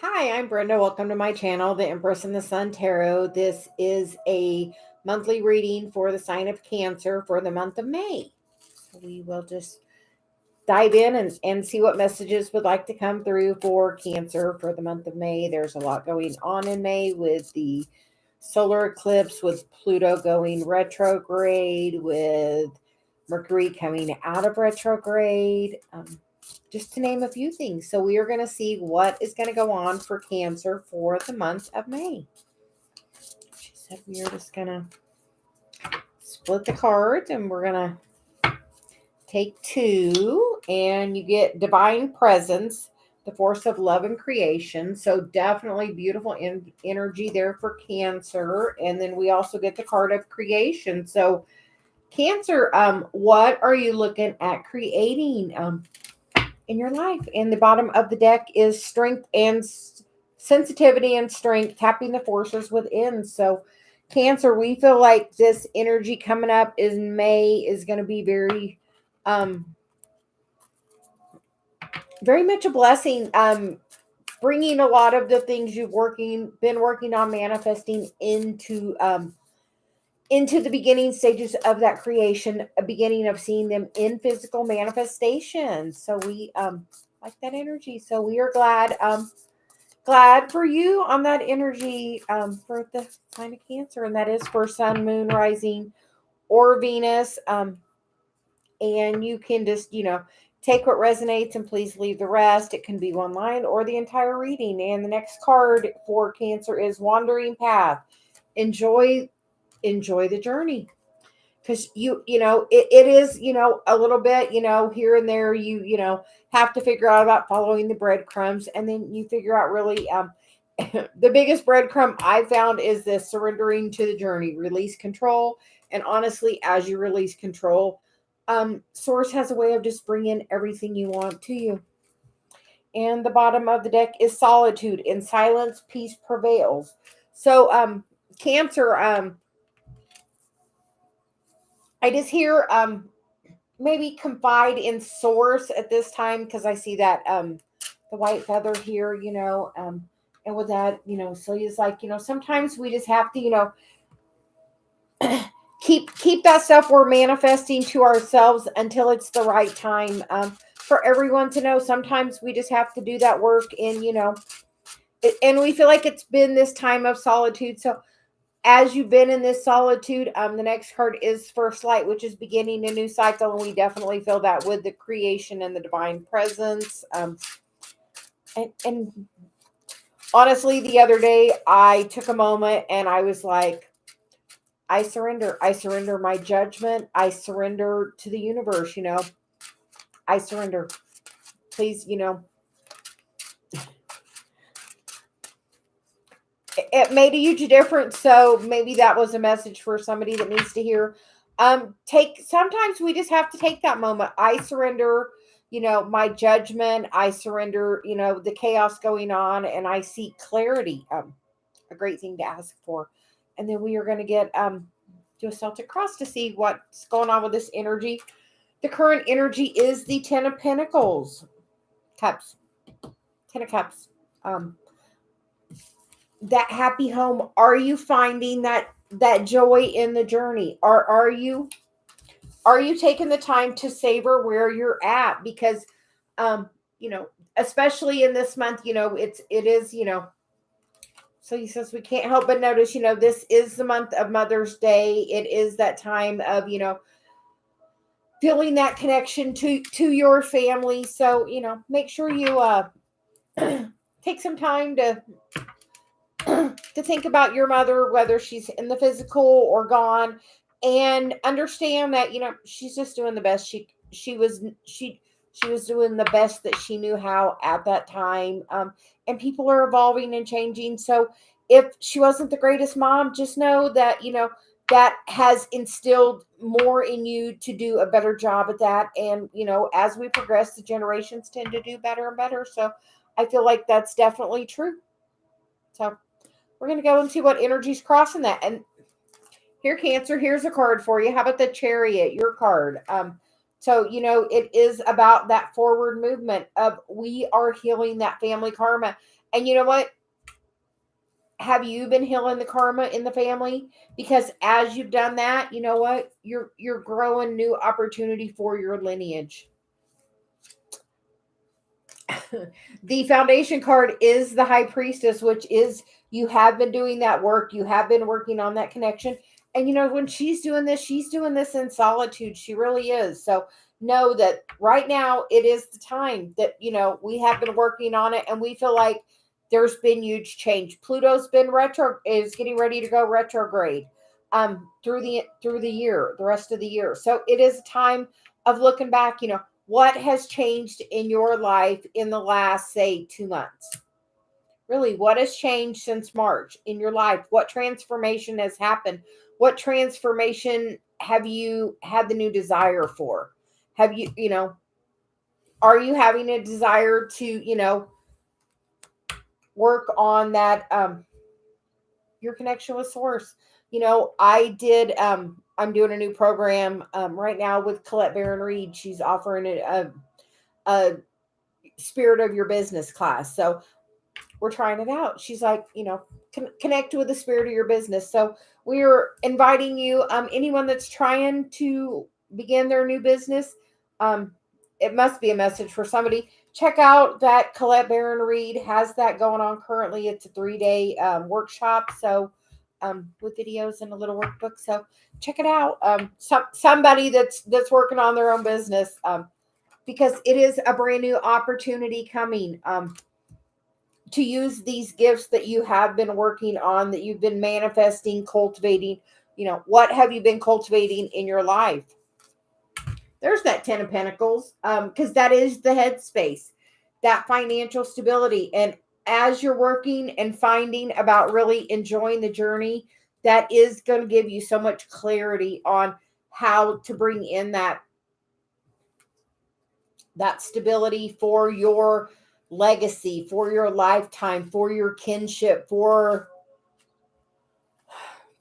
Hi, I'm Brenda. Welcome to my channel, the Empress and the Sun Tarot. This is a monthly reading for the sign of Cancer for the month of May. So we will just dive in and see what messages would like to come through for Cancer for the month of May. There's a lot going on in May with the solar eclipse, with Pluto going retrograde, with Mercury coming out of retrograde. Just to name a few things. So we are going to see what is going to go on for Cancer for the month of May. She said we are just going to split the cards and we're going to take two, and you get Divine Presence, the force of love and creation. So definitely beautiful energy there for Cancer. And then we also get the card of creation. So Cancer, what are you looking at creating? In your life. And the bottom of the deck is strength and sensitivity and strength, tapping the forces within. So Cancer, we feel like this energy coming up in May is going to be very very much a blessing, bringing a lot of the things you've been working on manifesting into the beginning stages of that creation, a beginning of seeing them in physical manifestation. So we like that energy. So we are glad for you on that energy for the sign of Cancer, and that is for Sun, Moon, Rising, or Venus. And you can just, take what resonates and please leave the rest. It can be one line or the entire reading. And the next card for Cancer is Wandering Path. Enjoy the journey, because it is a little bit here and there, you have to figure out about following the breadcrumbs, and then you figure out really the biggest breadcrumb I found is this: surrendering to the journey, release control. And honestly, as you release control, source has a way of just bringing everything you want to you. And the bottom of the deck is solitude. In silence, peace prevails. So Cancer, I just hear maybe confide in source at this time, because I see that the white feather here, and with that, Celia's like, sometimes we just have to, keep that stuff we're manifesting to ourselves until it's the right time for everyone to know. Sometimes we just have to do that work, and we feel like it's been this time of solitude. So as you've been in this solitude, the next card is First Light, which is beginning a new cycle, and we definitely feel that with the creation and the divine presence. And honestly, the other day I took a moment and I was like, I surrender my judgment, I surrender to the universe. I surrender. Please, it made a huge difference. So maybe that was a message for somebody that needs to hear. Sometimes we just have to take that moment. I surrender, my judgment. I surrender, the chaos going on, and I seek clarity. A great thing to ask for. And then we are going to get do a Celtic cross to see what's going on with this energy. The current energy is the Ten of Pentacles, Cups, Ten of Cups. That happy home. Are you finding that joy in the journey? Are you taking the time to savor where you're at? Because especially in this month, it is, so he says we can't help but notice, this is the month of Mother's Day. It is that time of, feeling that connection to your family. So, make sure you take some time to to think about your mother, whether she's in the physical or gone, and understand that she's just doing the best she was doing the best that she knew how at that time. And people are evolving and changing. So if she wasn't the greatest mom, just know that that has instilled more in you to do a better job at that. And as we progress, the generations tend to do better and better. So I feel like that's definitely true. So we're going to go and see what energy's crossing that. And here, Cancer, here's a card for you. How about the Chariot, your card? So, it is about that forward movement of we are healing that family karma. And you know what? Have you been healing the karma in the family? Because as you've done that, you know what? You're growing new opportunity for your lineage. The foundation card is the high priestess, which is you have been doing that work. You have been working on that connection. And when she's doing this in solitude. She really is. So know that right now it is the time that, we have been working on it, and we feel like there's been huge change. Pluto's been is getting ready to go retrograde through the year, the rest of the year. So it is a time of looking back, what has changed in your life in the last, say, 2 months? Really, what has changed since March in your life? What transformation has happened? What transformation have you had the new desire for? Have you, are you having a desire to, work on that, your connection with source? I'm doing a new program right now with Colette Baron Reed. She's offering a spirit of your business class. So we're trying it out. She's like, connect with the spirit of your business. So we're inviting you, anyone that's trying to begin their new business. It must be a message for somebody. Check out that Colette Baron Reed has that going on currently. It's a 3-day workshop. So with videos and a little workbook. So check it out. Somebody that's working on their own business, because it is a brand new opportunity coming. To use these gifts that you have been working on, that you've been manifesting, cultivating. What have you been cultivating in your life? There's that 10 of Pentacles, because that is the headspace, that financial stability. And as you're working and finding about really enjoying the journey, that is going to give you so much clarity on how to bring in that stability for your legacy, for your lifetime, for your kinship, for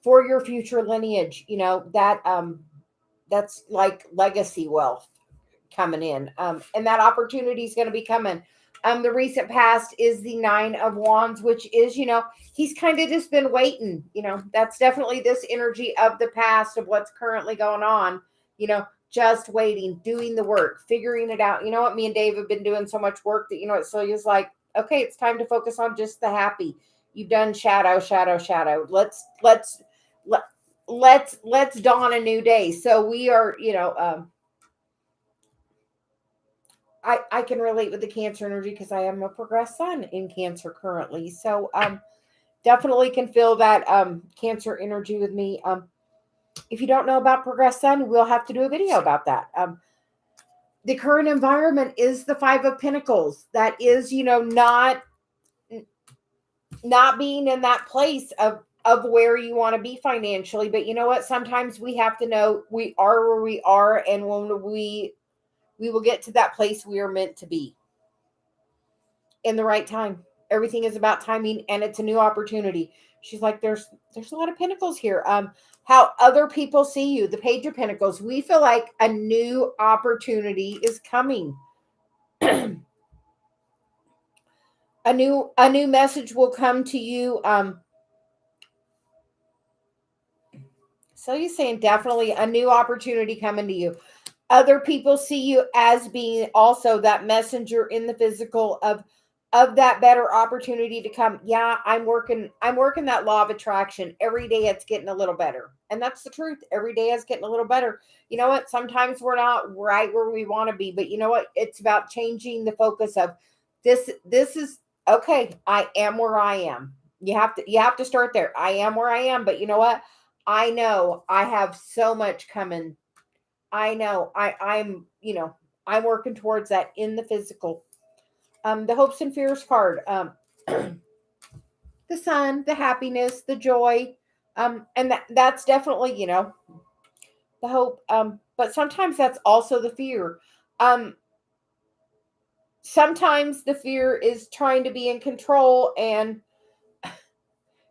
your future lineage. That's like legacy wealth coming in, and that opportunity is going to be coming. The recent past is the 9 of Wands, which is, he's kind of just been waiting. That's definitely this energy of the past, of what's currently going on. Just waiting, doing the work, figuring it out. You know what? Me and Dave have been doing so much work that, Celia's like, okay, it's time to focus on just the happy. You've done shadow. Let's dawn a new day. So we are, I can relate with the Cancer energy because I am a progressed sun in Cancer currently. So definitely can feel that Cancer energy with me. If you don't know about progressed sun, we'll have to do a video about that. The current environment is the 5 of Pentacles. That is, not being in that place of where you want to be financially. But you know what? Sometimes we have to know we are where we are, and when we will get to that place we are meant to be in the right time. Everything is about timing, and it's a new opportunity. She's like, there's a lot of pentacles here. How other people see you, the Page of Pentacles. We feel like a new opportunity is coming. A new message will come to you. So you're saying definitely a new opportunity coming to you. Other people see you as being also that messenger in the physical of that better opportunity to come. Yeah, I'm working that law of attraction. Every day it's getting a little better. And that's the truth. Every day it's getting a little better. You know what? Sometimes we're not right where we want to be, but you know what? It's about changing the focus of this is okay. I am where I am. You have to start there. I am where I am, but you know what? I know I have so much coming. I know I'm working towards that in the physical. The hopes and fears card, the sun, the happiness, the joy, and that's definitely, the hope. But sometimes that's also the fear. Sometimes the fear is trying to be in control, and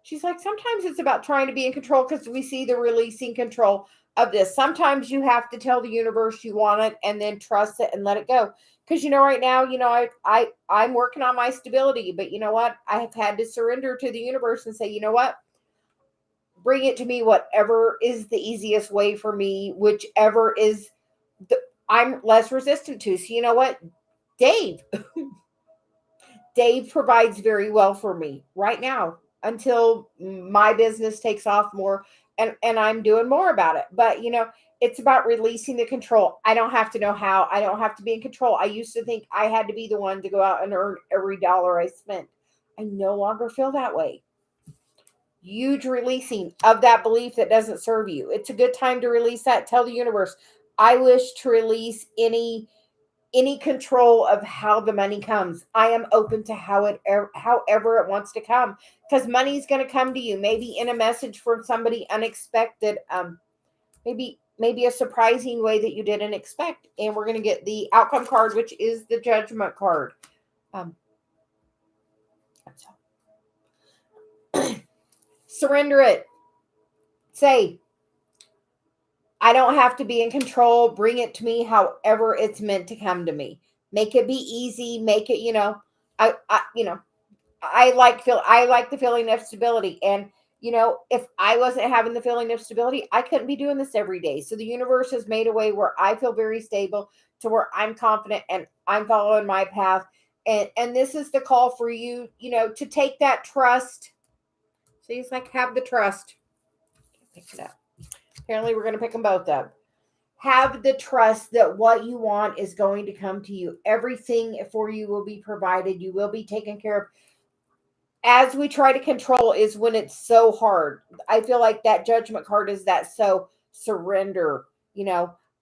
she's like, sometimes it's about trying to be in control because we see the releasing control of this. Sometimes you have to tell the universe you want it and then trust it and let it go. Because, right now, I'm working on my stability, but you know what? I have had to surrender to the universe and say, you know what? Bring it to me, whatever is the easiest way for me, whichever is I'm less resistant to. So you know what? Dave provides very well for me right now until my business takes off more and I'm doing more about it. But it's about releasing the control. I don't have to know how. I don't have to be in control. I used to think I had to be the one to go out and earn every dollar I spent. I no longer feel that way. Huge releasing of that belief that doesn't serve you. It's a good time to release that. Tell the universe, I wish to release any control of how the money comes. I am open to however it wants to come, because money's going to come to you, maybe in a message from somebody unexpected, maybe a surprising way that you didn't expect. And we're going to get the outcome card, which is the judgment card. Surrender it. Say, I don't have to be in control. Bring it to me however it's meant to come to me. Make it be easy. Make it, I like the feeling of stability. And if I wasn't having the feeling of stability, I couldn't be doing this every day. So the universe has made a way where I feel very stable, to where I'm confident and I'm following my path. And this is the call for you, to take that trust. So it's like, have the trust. Pick it up. Apparently we're going to pick them both up. Have the trust that what you want is going to come to you. Everything for you will be provided. You will be taken care of. As we try to control is when it's so hard. I feel like that judgment card is that. So surrender.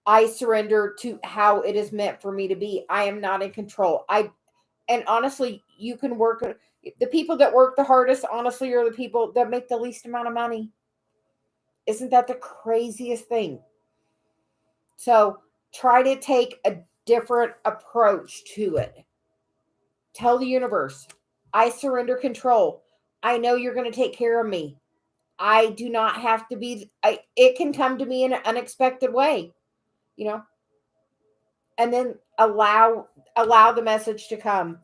I surrender to how it is meant for me to be. I am not in control. And honestly, you can work. The people that work the hardest, honestly, are the people that make the least amount of money. Isn't that the craziest thing? So try to take a different approach to it. Tell the universe, I surrender control. I know you're going to take care of me. I do not have to be, it can come to me in an unexpected way, and then allow the message to come.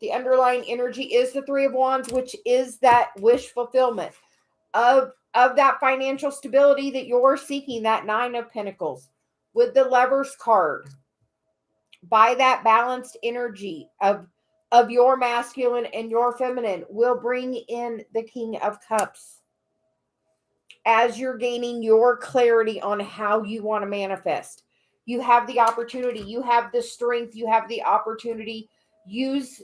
The underlying energy is the Three of Wands, which is that wish fulfillment of that financial stability that you're seeking, that Nine of Pentacles. With the Lovers card, by that balanced energy of your masculine and your feminine, will bring in the King of Cups. As you're gaining your clarity on how you want to manifest, you have the opportunity, you have the strength, you have the opportunity. Use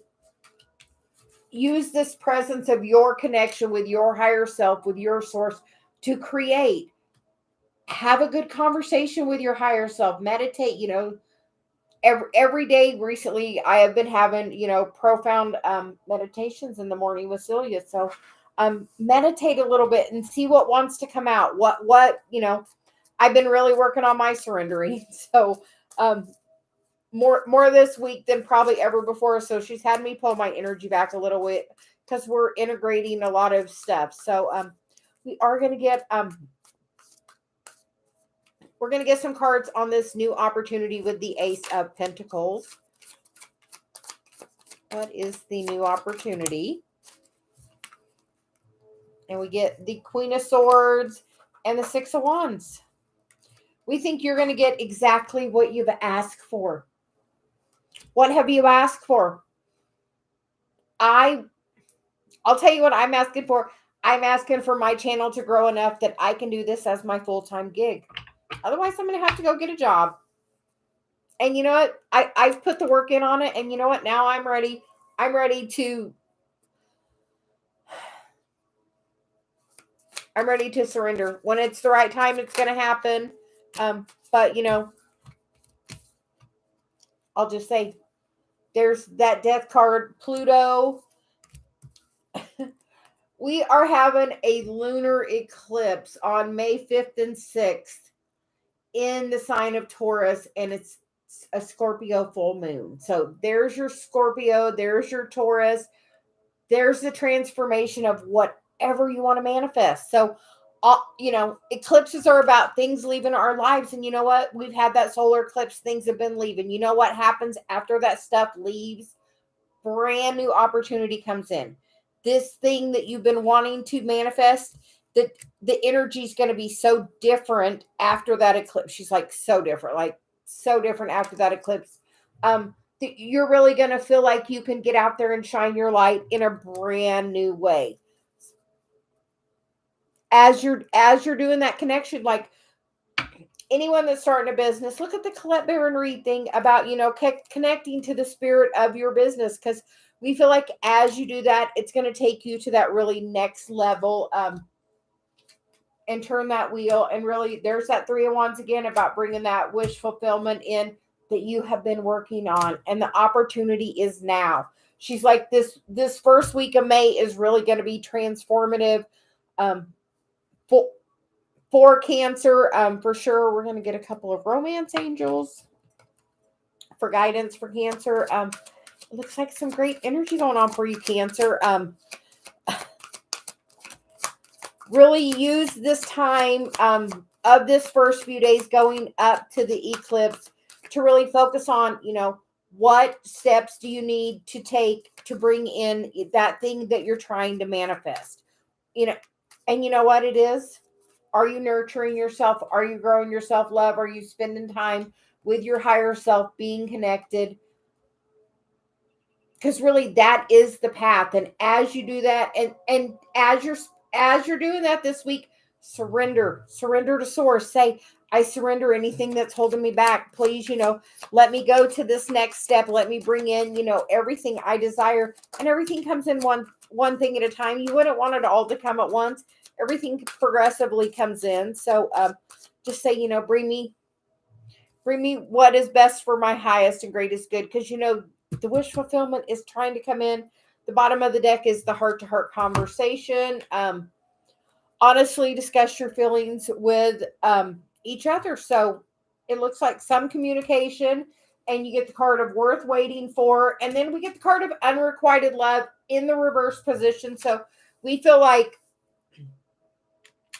this presence of your connection with your higher self, with your source, to create. Have a good conversation with your higher self. Meditate, every day recently I have been having, profound meditations in the morning with Celia. So meditate a little bit and see what wants to come out. What I've been really working on my surrendering. So more this week than probably ever before. So she's had me pull my energy back a little bit, because we're integrating a lot of stuff. So we are going to get we're going to get some cards on this new opportunity with the Ace of Pentacles. What is the new opportunity? And we get the Queen of Swords and the Six of Wands. We think you're going to get exactly what you've asked for. What have you asked for? I'll tell you what I'm asking for. I'm asking for my channel to grow enough that I can do this as my full-time gig. Otherwise, I'm going to have to go get a job. And you know what? I've put the work in on it. And you know what? Now I'm ready. I'm ready to surrender. When it's the right time, it's going to happen. But I'll just say, there's that death card, Pluto. We are having a lunar eclipse on May 5th and 6th in the sign of Taurus, and it's a Scorpio full moon. So there's your Scorpio, there's your Taurus, there's the transformation of whatever you want to manifest. So eclipses are about things leaving our lives. And you know what? We've had that solar eclipse. Things have been leaving. You know what happens after that stuff leaves? Brand new opportunity comes in. This thing that you've been wanting to manifest, the energy is going to be so different after that eclipse. She's like, so different, after that eclipse. You're really going to feel like you can get out there and shine your light in a brand new way. As you're doing that connection, like anyone that's starting a business, look at the Colette Baron Reed thing about, connecting to the spirit of your business, because we feel like as you do that, it's going to take you to that really next level, and turn that wheel. And really, there's that Three of Wands again about bringing that wish fulfillment in that you have been working on. And the opportunity is now. She's like, this first week of May is really going to be transformative for Cancer. For sure, we're going to get a couple of romance angels for guidance for Cancer. It looks like some great energy going on for you, Cancer. Really use this time of this first few days going up to the eclipse to really focus on, what steps do you need to take to bring in that thing that you're trying to manifest. And you know what it is? Are you nurturing yourself? Are you growing your self-love? Are you spending time with your higher self, being connected? Because really that is the path. And as you do that, and as you're doing that this week, surrender to source. Say, I surrender anything that's holding me back. Please, let me go to this next step. Let me bring in, everything I desire. And everything comes in one thing at a time. You wouldn't want it all to come at once. Everything progressively comes in. So just say, bring me what is best for my highest and greatest good. Because, the wish fulfillment is trying to come in. The bottom of the deck is the heart-to-heart conversation. Honestly, discuss your feelings with each other. So it looks like some communication, and you get the card of worth waiting for. And then we get the card of unrequited love in the reverse position. So we feel like,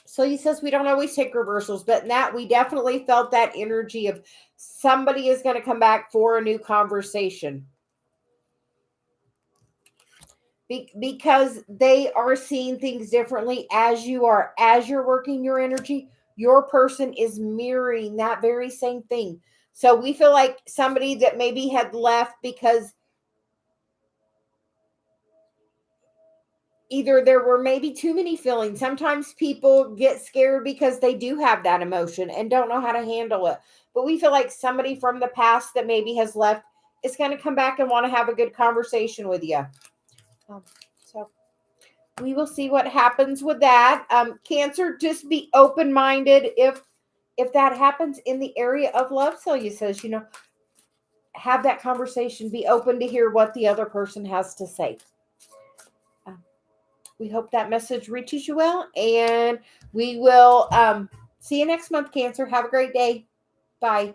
Celia says we don't always take reversals, but in that we definitely felt that energy of somebody is going to come back for a new conversation. Because they are seeing things differently as you're working your energy. Your person is mirroring that very same thing. So we feel like somebody that maybe had left because either there were maybe too many feelings. Sometimes people get scared because they do have that emotion and don't know how to handle it. But we feel like somebody from the past that maybe has left is going to come back and want to have a good conversation with you. So we will see what happens with that. Cancer, just be open-minded if that happens in the area of love. Celia says, have that conversation. Be open to hear what the other person has to say. We hope that message reaches you well, and we will see you next month, Cancer. Have a great day. Bye.